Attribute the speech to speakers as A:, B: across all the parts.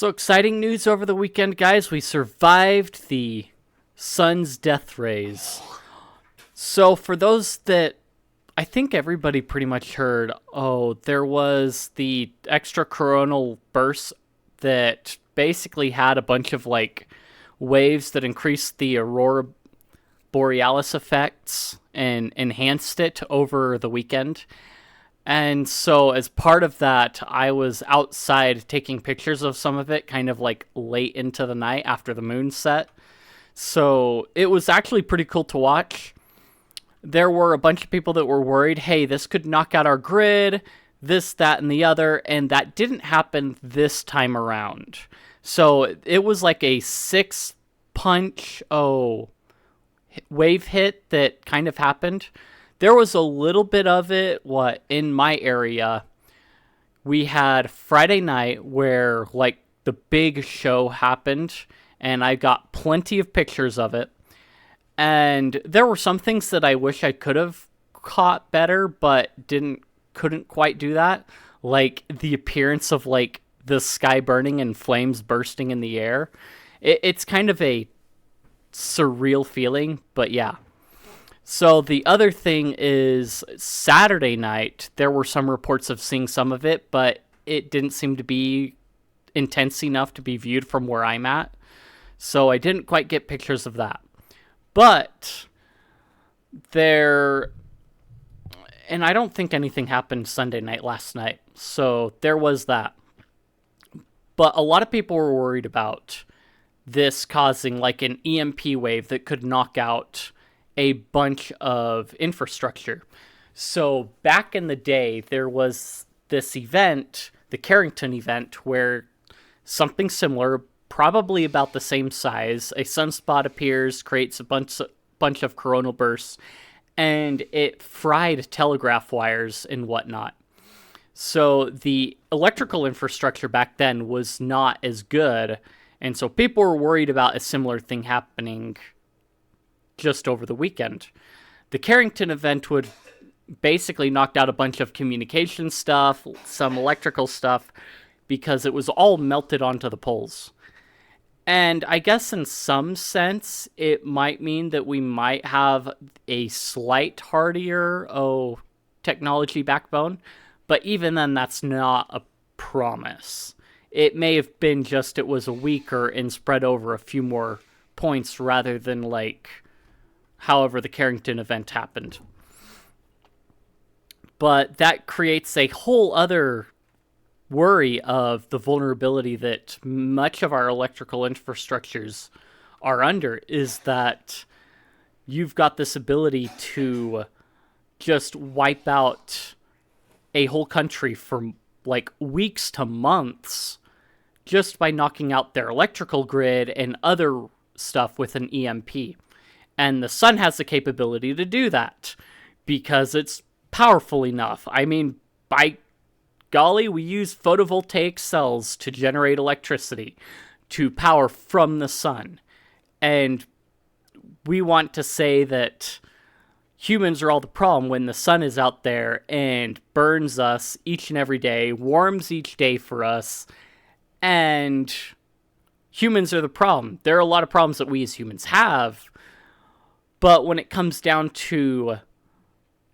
A: So exciting news over the weekend, guys. We survived the sun's death rays. So for those that I think everybody pretty much heard, there was the extra coronal burst that basically had a bunch of waves that increased the aurora borealis effects and enhanced it over the weekend. And so, as part of that, I was outside taking pictures of some of it, kind of like late into the night after the moon set. So, it was actually pretty cool to watch. There were a bunch of people that were worried, hey, this could knock out our grid, this, that, and the other, and that didn't happen this time around. So, it was like a six-punch, wave hit that kind of happened. There was a little bit of it, in my area, we had Friday night where, the big show happened, and I got plenty of pictures of it. And there were some things that I wish I could have caught better, but couldn't quite do that. Like, the appearance of, the sky burning and flames bursting in the air. It's kind of a surreal feeling, but yeah. So the other thing is Saturday night, there were some reports of seeing some of it, but it didn't seem to be intense enough to be viewed from where I'm at. So I didn't quite get pictures of that. But and I don't think anything happened Sunday night last night. So there was that. But a lot of people were worried about this causing an EMP wave that could knock out a bunch of infrastructure. So back in the day, there was this event, the Carrington event, where something similar, probably about the same size, a sunspot appears, creates a bunch of coronal bursts, and it fried telegraph wires and whatnot. So the electrical infrastructure back then was not as good, and so people were worried about a similar thing happening just over the weekend. The Carrington event would basically knocked out a bunch of communication stuff, some electrical stuff, because it was all melted onto the poles. And I guess in some sense, it might mean that we might have a slight hardier, technology backbone, but even then, that's not a promise. It may have been just it was weaker and spread over a few more points rather than however the Carrington event happened. But that creates a whole other worry of the vulnerability that much of our electrical infrastructures are under, is that you've got this ability to just wipe out a whole country for weeks to months just by knocking out their electrical grid and other stuff with an EMP. And the sun has the capability to do that because it's powerful enough. I mean, by golly, we use photovoltaic cells to generate electricity, to power from the sun. And we want to say that humans are all the problem when the sun is out there and burns us each and every day, warms each day for us, and humans are the problem. There are a lot of problems that we as humans have, but when it comes down to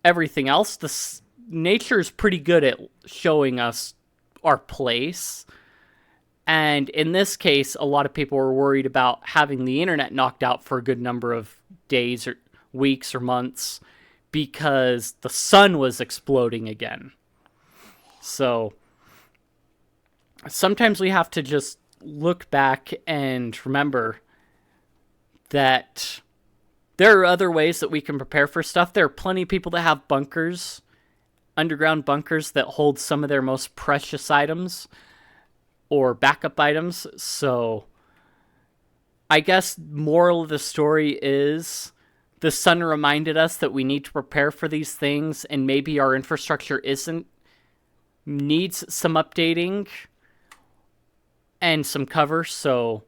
A: everything else, nature is pretty good at showing us our place. And in this case, a lot of people were worried about having the internet knocked out for a good number of days or weeks or months because the sun was exploding again. So sometimes we have to just look back and remember that there are other ways that we can prepare for stuff. There are plenty of people that have bunkers, underground bunkers that hold some of their most precious items or backup items. So I guess moral of the story is the sun reminded us that we need to prepare for these things, and maybe our infrastructure needs some updating and some cover. So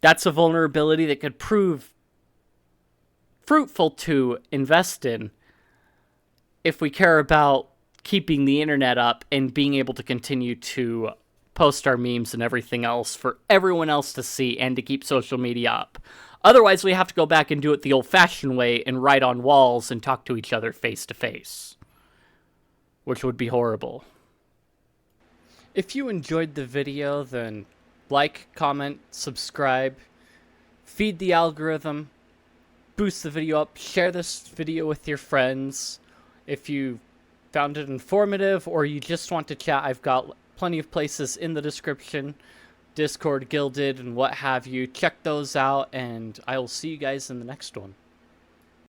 A: that's a vulnerability that could prove fruitful to invest in if we care about keeping the internet up and being able to continue to post our memes and everything else for everyone else to see and to keep social media up. Otherwise, we have to go back and do it the old-fashioned way and write on walls and talk to each other face to face, which would be horrible. If you enjoyed the video, then like, comment, subscribe, feed the algorithm, boost the video up, share this video with your friends. If you found it informative or you just want to chat, I've got plenty of places in the description, Discord, Guilded, and what have you. Check those out, and I will see you guys in the next one.